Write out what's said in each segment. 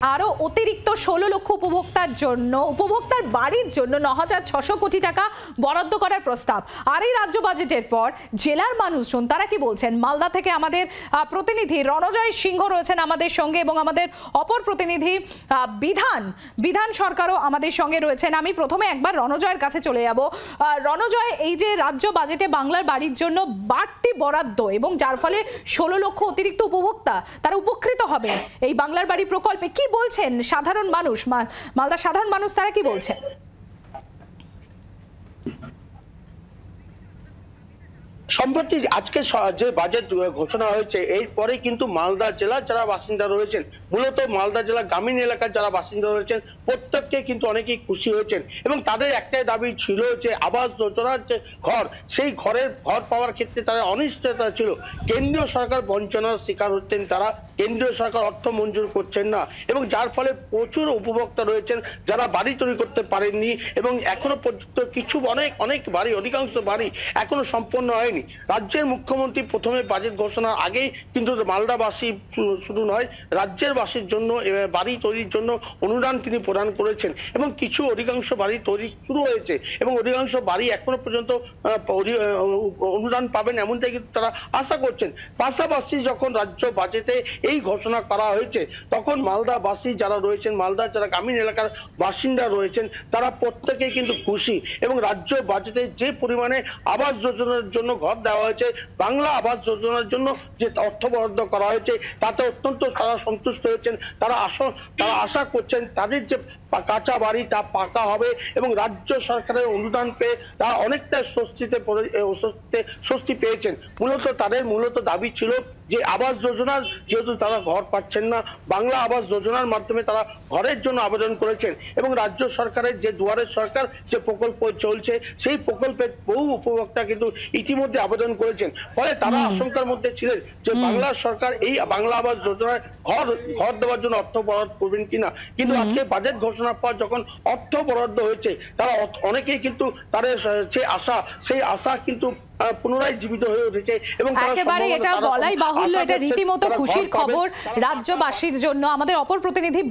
আরো অতিরিক্ত 16 লক্ষ উপভোক্তার বাড়ির জন্য 9,600 কোটি টাকা বরাদ্দ করার প্রস্তাব। আর এই রাজ্য বাজেটের পর জেলার মানুষজন তারা কি বলছেন? মালদা থেকে আমাদের প্রতিনিধি রণজয় সিংহ রয়েছেন আমাদের সঙ্গে এবং আমাদের অপর প্রতিনিধি বিধান সরকারও আমাদের সঙ্গে রয়েছেন। আমি প্রথমে একবার রণজয়ের কাছে চলে যাব। রণজয়, এই যে রাজ্য বাজেটে বাংলার বাড়ির জন্য বাড়তি বরাদ্দ এবং যার ফলে 16 লক্ষ অতিরিক্ত উপভোক্তা তারা উপকৃত হবেন এই বাংলার বাড়ি প্রকল্পে, কি বলছেন সাধারণ মানুষ, মালদার সাধারণ মানুষ তারা কি বলছেন? সম্প্রতি আজকে যে বাজেট ঘোষণা হয়েছে এরপরে কিন্তু মালদা জেলার যারা বাসিন্দা রয়েছেন, মূলত মালদা জেলার গ্রামীণ এলাকার যারা বাসিন্দা রয়েছেন প্রত্যেককে কিন্তু অনেকেই খুশি হয়েছেন এবং তাদের একটাই দাবি ছিল যে আবাস যোজনার যে ঘর, সেই ঘর পাওয়ার ক্ষেত্রে তাদের অনিশ্চয়তা ছিল। কেন্দ্রীয় সরকার বঞ্চনার শিকার হচ্ছেন তারা, কেন্দ্রীয় সরকার অর্থ মঞ্জুর করছেন না এবং যার ফলে প্রচুর উপভোক্তা রয়েছেন যারা বাড়ি তৈরি করতে পারেননি এবং এখনো পর্যন্ত কিছু অনেক বাড়ি, অধিকাংশ বাড়ি এখনো সম্পন্ন হয়নি। রাজ্যের মুখ্যমন্ত্রী প্রথমে বাজেট ঘোষণার আগেই কিন্তু মালদাবাসী শুধু নয় রাজ্যের বাসীর জন্য বাড়ি তৈরির জন্য অনুদান তিনি প্রদান করেছেন এবং কিছু অধিকাংশ বাড়ি তৈরি শুরু হয়েছে এবং অধিকাংশ বাড়ি এখনো পর্যন্ত অনুদান পাবেন এমনটাই কিন্তু তারা আশা করছেন। পাশাপাশি যখন রাজ্য বাজেটে এই ঘোষণা করা হয়েছে তখন মালদাবাসী যারা রয়েছেন, মালদার যারা গ্রামীণ এলাকার বাসিন্দা রয়েছেন তারা প্রত্যেকেই কিন্তু খুশি এবং রাজ্য বাজেটে যে পরিমাণে আবাস যোজনার জন্য ঘর দেওয়া হয়েছে, বাংলা আবাস যোজনার জন্য যে অর্থ বরাদ্দ করা হয়েছে তাতে অত্যন্ত তারা সন্তুষ্ট হয়েছেন। তারা আশা করছেন তাদের যে কাঁচা বাড়ি তা পাকা হবে এবং রাজ্য সরকারের অনুদান পেয়ে তারা অনেকটা স্বস্তি পেয়েছেন। তাদের দাবি ছিল যে আবাস যোজনার যেহেতু তারা ঘর পাচ্ছেন না, বাংলা আবাস যোজনার মাধ্যমে তারা ঘরের জন্য আবেদন করেছেন এবং রাজ্য সরকারের যে দুয়ারের সরকার যে প্রকল্প চলছে সেই প্রকল্পে বহু উপভোক্তা কিন্তু ইতিমধ্যে আবেদন করেছেন। ফলে তারা আশঙ্কার মধ্যে ছিলেন যে বাংলা সরকার এই বাংলা আবাস যোজনায় ঘর দেওয়ার জন্য অর্থ বরাদ্দ করবেন কিনা, কিন্তু আজকে বাজেট ঘোষণার পর যখন অর্থ বরাদ্দ হয়েছে তারা অনেকেই কিন্তু তাদের সেই আশা কিন্তু পুনরায় জীবিত হয়ে উঠেছে এবং একেবারে এটা বলাই বাহুল্য, এটা রীতিমতো খুশির খবর রাজ্যবাসীর জন্য। আমাদের অপর প্রতিনিধি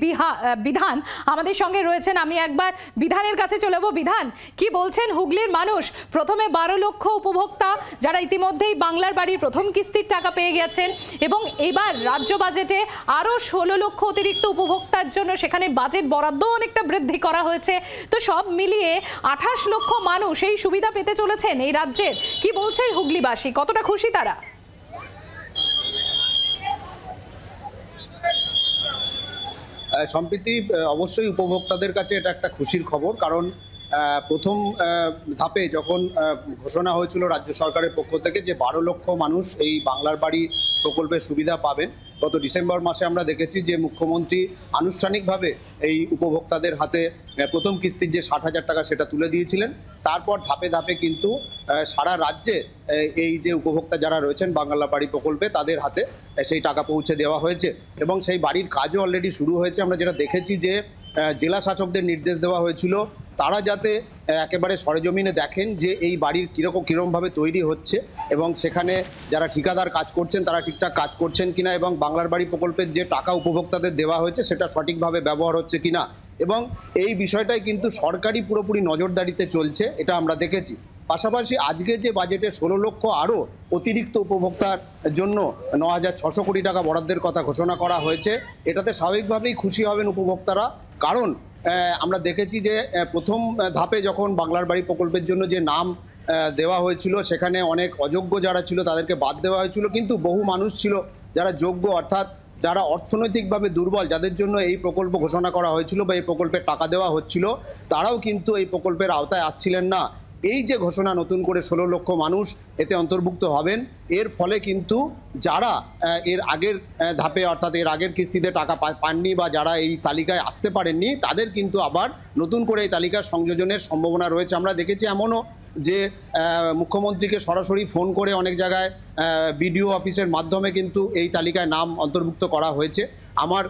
বিধান আমাদের সঙ্গে রয়েছেন, আমি একবার বিধানের কাছে চলে যাব। বিধান, কি বলছেন হুগলির মানুষ? প্রথমে 12 লক্ষ উপভোক্তা যারা ইতিমধ্যেই বাংলার বাড়ির প্রথম কিস্তির টাকা পেয়ে গেছেন এবং এবার রাজ্য বাজেটে আরো 16 লক্ষ অতিরিক্ত উপভোক্তার জন্য সেখানে বাজেট বরাদ্দ অনেকটা বৃদ্ধি করা হয়েছে, তো সব মিলিয়ে 28 লক্ষ মানুষ এই সুবিধা পেতে চলেছেন এই রাজ্যের। কি বলছেন হুগলিবাসী, কতটা খুশি তারা? সম্প্রীতি অবশ্যই উপভোক্তাদের কাছে এটা একটা খুশির খবর, কারণ প্রথম ধাপে যখন ঘোষণা হয়েছিল রাজ্য সরকারের পক্ষ থেকে যে 12 লক্ষ মানুষ এই বাংলার বাড়ি প্রকল্পের সুবিধা পাবেন, গত ডিসেম্বর মাসে আমরা দেখেছি যে মুখ্যমন্ত্রী আনুষ্ঠানিকভাবে এই উপভোক্তাদের হাতে প্রথম কিস্তির যে 60,000 টাকা সেটা তুলে দিয়েছিলেন। তারপর ধাপে ধাপে কিন্তু সারা রাজ্যে এই যে উপভোক্তা যারা রয়েছেন বাংলা বাড়ি প্রকল্পে তাদের হাতে সেই টাকা পৌঁছে দেওয়া হয়েছে এবং সেই বাড়ির কাজও অলরেডি শুরু হয়েছে। আমরা যেটা দেখেছি যে জেলা শাসকদের নির্দেশ দেওয়া হয়েছিল তারা যাতে একেবারে সরেজমিনে দেখেন যে এই বাড়ির কিরকমভাবে তৈরি হচ্ছে এবং সেখানে যারা ঠিকাদার কাজ করছেন তারা ঠিকঠাক কাজ করছেন কিনা এবং বাংলার বাড়ি প্রকল্পের যে টাকা উপভোক্তাদের দেওয়া হয়েছে সেটা সঠিকভাবে ব্যবহার হচ্ছে কিনা, এবং এই বিষয়টাই কিন্তু সরকারি পুরোপুরি নজরদারিতে চলছে, এটা আমরা দেখেছি। পাশাপাশি আজকে যে বাজেটে 16 লক্ষ আরও অতিরিক্ত উপভোক্তার জন্য 9,600 কোটি টাকা বরাদ্দের কথা ঘোষণা করা হয়েছে, এটাতে স্বাভাবিকভাবেই খুশি হবেন উপভোক্তারা। কারণ আমরা দেখেছি যে প্রথম ধাপে যখন বাংলার বাড়ি প্রকল্পের জন্য যে নাম দেওয়া হয়েছিল সেখানে অনেক অযোগ্য যারা ছিল তাদেরকে বাদ দেওয়া হয়েছিল, কিন্তু বহু মানুষ ছিল যারা যোগ্য, অর্থাৎ যারা অর্থনৈতিকভাবে দুর্বল, যাদের জন্য এই প্রকল্প ঘোষণা করা হয়েছিল বা এই প্রকল্পের টাকা দেওয়া হচ্ছিল, তারাও কিন্তু এই প্রকল্পের আওতায় আসছিলেন না। এই যে ঘোষণা নতুন করে 16 লক্ষ মানুষ এতে অন্তর্ভুক্ত হবেন, এর ফলে কিন্তু যারা এর আগের ধাপে অর্থাৎ এর আগের কিস্তিতে টাকা পাননি বা যারা এই তালিকায় আসতে পারেননি তাদের কিন্তু আবার নতুন করে এই তালিকায় সংযোজনের সম্ভাবনা রয়েছে। আমরা দেখেছি এমনও যে মুখ্যমন্ত্রীকে সরাসরি ফোন করে অনেক জায়গায় বিডিও অফিসের মাধ্যমে কিন্তু এই তালিকায় নাম অন্তর্ভুক্ত করা হয়েছে। আমার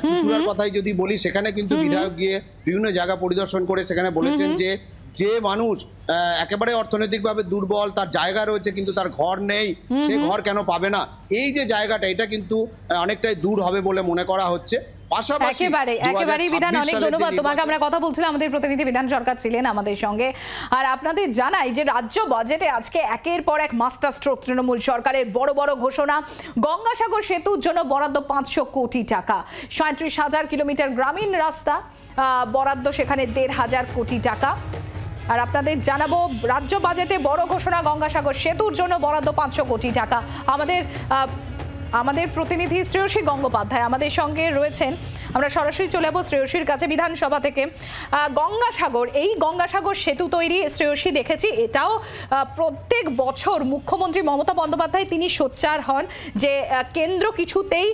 চুচুড়ার কথাই যদি বলি, সেখানে কিন্তু বিধায়ক গিয়ে বিভিন্ন জায়গা পরিদর্শন করে সেখানে বলেছেন যে মানুষ একেবারে অর্থনৈতিকভাবে দুর্বল, তার জায়গা রয়েছে কিন্তু তার ঘর নেই, সে ঘর কেন পাবে না, এই যে জায়গাটা এটা কিন্তু অনেকটাই দূর হবে বলে মনে করা হচ্ছে। পাশাপাশি একেবারেই বিধান, অনেক ধন্যবাদ তোমাকে। আমরা কথা বলছিলাম, আমাদের প্রতিনিধি বিধান সরকার ছিলেন আমাদের সঙ্গে। আর আপনাদের জানাই যে রাজ্য বাজেটে আজকে একের পর এক মাস্টার স্ট্রোক তৃণমূল সরকারের বড় বড় ঘোষণা। গঙ্গাসাগর সেতুর জন্য বরাদ্দ 500 কোটি টাকা, 37,000 কিলোমিটার গ্রামীণ রাস্তা বরাদ্দ, সেখানে 1,500 কোটি টাকা। আর আপনাদের জানাবো রাজ্য বাজেটে বড় ঘোষণা, গঙ্গাসাগর সেতুর জন্য বরাদ্দ 500 কোটি টাকা। আমাদের প্রতিনিধি শ্রেয়সী গঙ্গোপাধ্যায় আমাদের সঙ্গে রয়েছেন, আমরা সরাসরি চলে যাবো শ্রেয়সীর কাছে বিধানসভা থেকে। গঙ্গাসাগর সেতু তৈরি, শ্রেয়সী দেখেছি এটাও প্রত্যেক বছর মুখ্যমন্ত্রী মমতা বন্দ্যোপাধ্যায় তিনি সোচ্চার হন যে কেন্দ্র কিছুতেই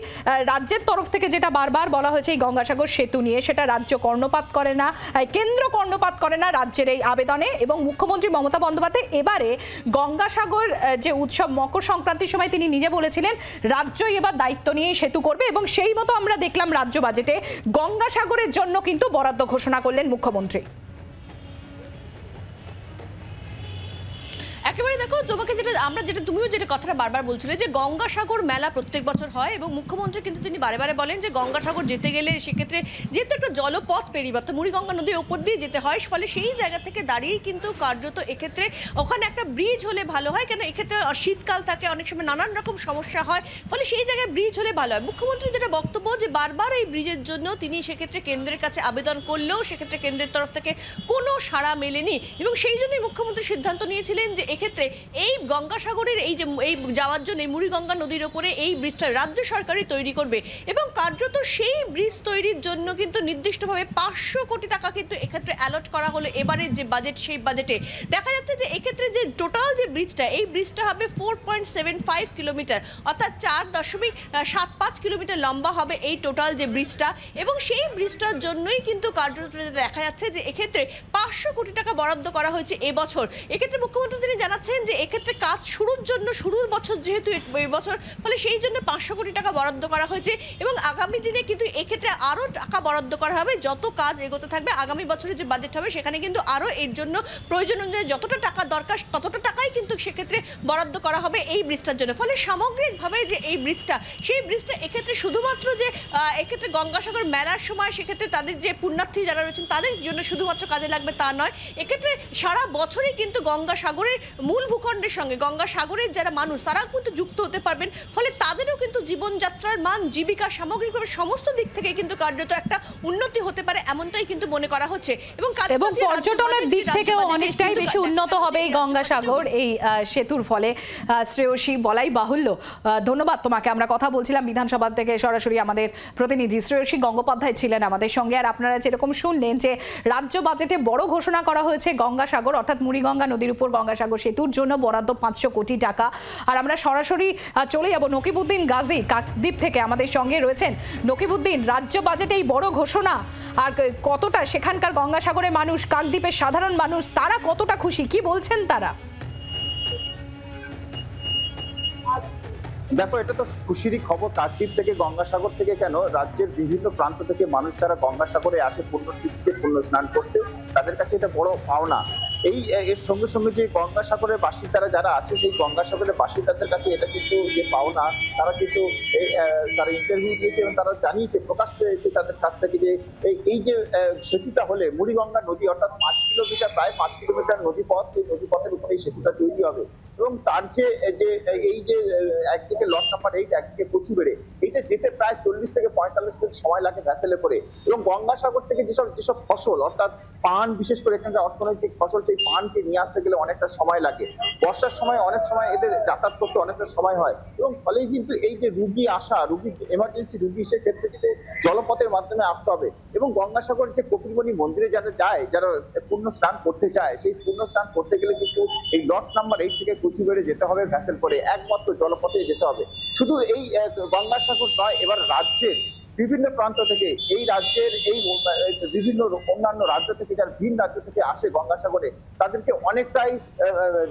রাজ্যের তরফ থেকে যেটা বারবার বলা হয়েছে এই গঙ্গাসাগর সেতু নিয়ে, সেটা রাজ্য কর্ণপাত করে না, কেন্দ্র কর্ণপাত করে না রাজ্যের এই আবেদনে। এবং মুখ্যমন্ত্রী মমতা বন্দ্যোপাধ্যায় এবারে গঙ্গাসাগর যে উৎসব মকর সংক্রান্তির সময় তিনি নিজে বলেছিলেন রাজ্যই এবার দায়িত্ব নিয়ে সেতু করবে, এবং সেই মতো আমরা দেখলাম রাজ্য বাজেটে গঙ্গাসাগরের জন্য কিন্তু বরাদ্দ ঘোষণা করলেন মুখ্যমন্ত্রী। একেবারে দেখো, তোমাকে তুমিও যেটা কথাটা বারবার বলছিলে যে গঙ্গাসাগর মেলা প্রত্যেক বছর হয়, এবং মুখ্যমন্ত্রী কিন্তু তিনি বারে বারে বলেন যে গঙ্গাসাগর যেতে গেলে সেক্ষেত্রে যেহেতু একটা জলপথ পেরিয়ে অর্থাৎ মুড়িগঙ্গা নদীর ওপর দিয়ে যেতে হয়, ফলে সেই জায়গা থেকে দাঁড়িয়ে কিন্তু কার্যত এক্ষেত্রে ওখানে একটা ব্রিজ হলে ভালো হয়, কেন এক্ষেত্রে শীতকাল থাকে, অনেক সময় নানান রকম সমস্যা হয়, ফলে সেই জায়গায় ব্রিজ হলে ভালো হয়। মুখ্যমন্ত্রী যেটা বক্তব্য যে বারবার এই ব্রিজের জন্য তিনি সেক্ষেত্রে কেন্দ্রের কাছে আবেদন করলেও সেক্ষেত্রে কেন্দ্রের তরফ থেকে কোনো সাড়া মেলেনি, এবং সেই জন্যই মুখ্যমন্ত্রী সিদ্ধান্ত নিয়েছিলেন যে এক্ষেত্রে এই গঙ্গাসাগরের এই যাওয়ার জন্য মুড়িগঙ্গা নদীর উপরে এই ব্রিজটা রাজ্য সরকারই তৈরি করবে, এবং কার্যত সেই ব্রিজ তৈরির জন্য কিন্তু নির্দিষ্টভাবে 500 কোটি টাকা কিন্তু এক্ষেত্রে অ্যালট করা হলো এবারের যে বাজেট, সেই বাজেটে দেখা যাচ্ছে যে এক্ষেত্রে যে টোটাল যে ব্রিজটা, এই ব্রিজটা হবে 4.75 কিলোমিটার, অর্থাৎ 4.75 কিলোমিটার লম্বা হবে এই টোটাল যে ব্রিজটা, এবং সেই ব্রিজটার জন্যই কিন্তু কার্যত দেখা যাচ্ছে যে এক্ষেত্রে 500 কোটি টাকা বরাদ্দ করা হয়েছে এবছর। এক্ষেত্রে মুখ্যমন্ত্রী তিনি জানাচ্ছেন যে এক্ষেত্রে কাজ শুরুর জন্য শুরুর বছর যেহেতু এই বছর, ফলে সেই জন্য 500 কোটি টাকা বরাদ্দ করা হয়েছে, এবং আগামী দিনে কিন্তু এক্ষেত্রে আরও টাকা বরাদ্দ করা হবে যত কাজ এগোতে থাকবে। আগামী বছরের যে বাজেট হবে সেখানে কিন্তু আরও এর জন্য প্রয়োজন অনুযায়ী যতটা টাকা দরকার ততটা টাকাই কিন্তু সেক্ষেত্রে বরাদ্দ করা হবে এই ব্রিজটার জন্য। ফলে সামগ্রিকভাবে যে এই ব্রিজটা, সেই ব্রিজটা এক্ষেত্রে শুধুমাত্র যে এক্ষেত্রে গঙ্গাসাগর মেলার সময় সেক্ষেত্রে তাদের যে পুণ্যার্থী যারা রয়েছেন তাদের জন্য শুধুমাত্র কাজে লাগবে তা নয়, এক্ষেত্রে সারা বছরই কিন্তু গঙ্গাসাগরের মূল ভূখণ্ডের সঙ্গে গঙ্গাসাগরের যারা মানুষ তারাও কিন্তু যুক্ত হতে পারবেন, ফলে তাদেরও কিন্তু জীবনযাত্রার মান, জীবিকা সামগ্রিকভাবে সমস্ত দিক থেকে কিন্তু কার্যত একটা উন্নতি হতে পারে, এমনটাই কিন্তু মনে করা হচ্ছে। এবং পর্যটনের দিক থেকেও অনেকটাই বেশি উন্নত হবে এই গঙ্গাসাগর এই সেতুর ফলে, শ্রেয়সী বলাই বাহুল্য। ধন্যবাদ তোমাকে। আমরা কথা বলছিলাম বিধানসভা থেকে সরাসরি, আমাদের প্রতিনিধি শ্রেয়সী গঙ্গোপাধ্যায় ছিলেন আমাদের সঙ্গে। আর আপনারা যেরকম শুনলেন যে রাজ্য বাজেটে বড় ঘোষণা করা হয়েছে গঙ্গাসাগর অর্থাৎ মুড়িগঙ্গা নদীর উপর গঙ্গাসাগর সেতুর জন্য বরাদ্দ 500 কোটি টাকা। আর আমরা সরাসরি চলে যাব নকিবউদ্দিন গাজী কাকদ্বীপ থেকে আমাদের সঙ্গে রয়েছেন। নকিবউদ্দিন, রাজ্য বাজেটে এই বড় ঘোষণা, আর কতটা সেখানকার গঙ্গাসাগরের মানুষ, কাকদ্বীপের সাধারণ মানুষ, তারা কতটা খুশি, কি বলছেন তারা? দেখো, এটা তো খুশিরই খবর। কাকদ্বীপ থেকে, গঙ্গাসাগর থেকে কেন, রাজ্যের বিভিন্ন প্রান্ত থেকে মানুষ যারা গঙ্গাসাগরে আসে পুণ্যতিথিতে পুণ্য স্নান করতে, তাদের কাছে এটা বড় পাওনা। এর সঙ্গে সঙ্গে যে গঙ্গাসাগরের বাসিন্দারা যারা আছে, সেই গঙ্গাসাগরের বাসিন্দাদের কাছে এটা কিন্তু যে পাওনা, তারা কিন্তু তারা ইন্টারভিউ দিয়েছে এবং তারা জানিয়েছে, প্রকাশ পেয়েছে তাদের কাছ থেকে যে এই যে সেতুটা হলে মুড়িগঙ্গা নদী অর্থাৎ 5 কিলোমিটার, প্রায় 5 কিলোমিটার নদীপথ, সেই নদীপথের উপরে এই সেতুটা তৈরি হবে, এবং তার যে এই যে একদিকে লট নাম্বার 8, একদিকে কচুবেড়ে, এইটা যেতে প্রায় 40 থেকে 45 মিনিট সময় লাগে ভ্যাসেলে করে। এবং গঙ্গাসাগর থেকে যেসব ফসল অর্থাৎ পান, বিশেষ করে এখানকার অর্থনৈতিক ফসল, সেই পানকে নিয়ে আসতে গেলে অনেকটা সময় লাগে। বর্ষার সময় অনেক সময় এদের যাতায়াত করতে অনেকটা সময় হয়, এবং ফলেই কিন্তু এই যে রুগী আসা, এমার্জেন্সি রুগী, সেক্ষেত্রে কিন্তু জলপথের মাধ্যমে আসতে হবে। এবং গঙ্গাসাগর যে কপিলমণি মন্দিরে যারা যায়, যারা পুণ্য স্নান করতে চায়, সেই পুণ্য স্নান করতে গেলে কিন্তু এই লট নাম্বার 8 থেকে কচুবেড়ে যেতে হবে ভ্যাসেল করে, একমাত্র জলপথে যেতে হবে। শুধু এই গঙ্গাসাগর নয়, এবার রাজ্যের বিভিন্ন প্রান্ত থেকে, এই রাজ্যের এই বিভিন্ন অন্যান্য রাজ্য থেকে, যারা ভিন রাজ্য থেকে আসে গঙ্গাসাগরে, তাদেরকে অনেকটাই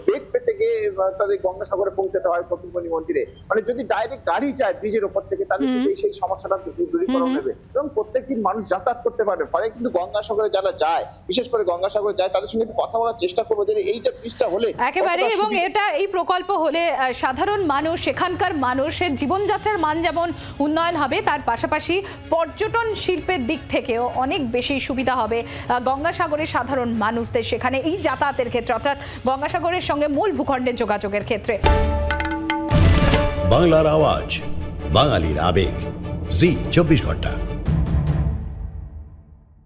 বেগ পেতে গিয়ে তাদের গঙ্গাসাগরে পৌঁছাতে হয় কপিলমণি মন্দিরে। মানে যদি ডাইরেক্ট গাড়ি যায় ব্রিজের উপর থেকে, তাদের সেই সমস্যাটা দূরীকরণ হবে এবং প্রত্যেকদিন মানুষ যাতায়াত করতে পারবে। ফলে কিন্তু গঙ্গাসাগরে যারা যায়, বিশেষ করে গঙ্গাসাগরে যায়, তাদের সঙ্গে একটু কথা বলার চেষ্টা করবো যে এইটা ব্রিজটা হলে একেবারে, এবং এই প্রকল্প হলে সাধারণ মানুষ, সেখানকার মানুষের জীবনযাত্রার মান যেমন উন্নয়ন হবে, তার পাশাপাশি পাশাপাশি পর্যটন শিল্পের দিক থেকেও অনেক বেশি সুবিধা হবে গঙ্গাসাগরের সাধারণ মানুষদের সেখানে এই যাতায়াতের ক্ষেত্রে, অর্থাৎ গঙ্গাসাগরের সঙ্গে মূল ভূখণ্ডের যোগাযোগের ক্ষেত্রে। বাংলার আওয়াজ, বাঙালির আবেগ, জি 24 ঘন্টা।